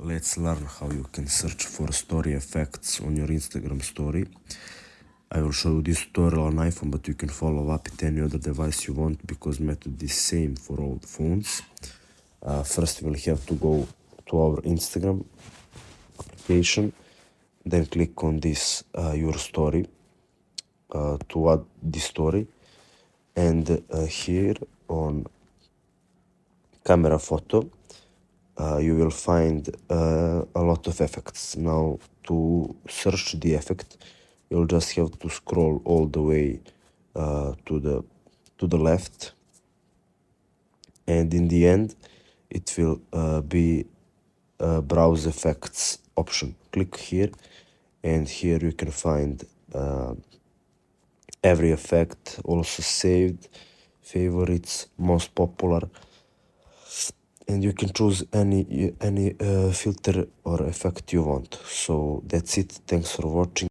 let's learn how you can search for story effects on your Instagram story. I will show you this tutorial on iPhone, but you can follow up with any other device you want because method is same for all the phones. First we'll have to go to our Instagram application, then click on this your story to add the story, and here on camera photo you will find a lot of effects. Now to search the effect you'll just have to scroll all the way to the left, and in the end it will be browse effects option. Click here, and here you can find every effect, also saved, favorites, most popular, and you can choose any filter or effect you want. So that's it. Thanks for watching.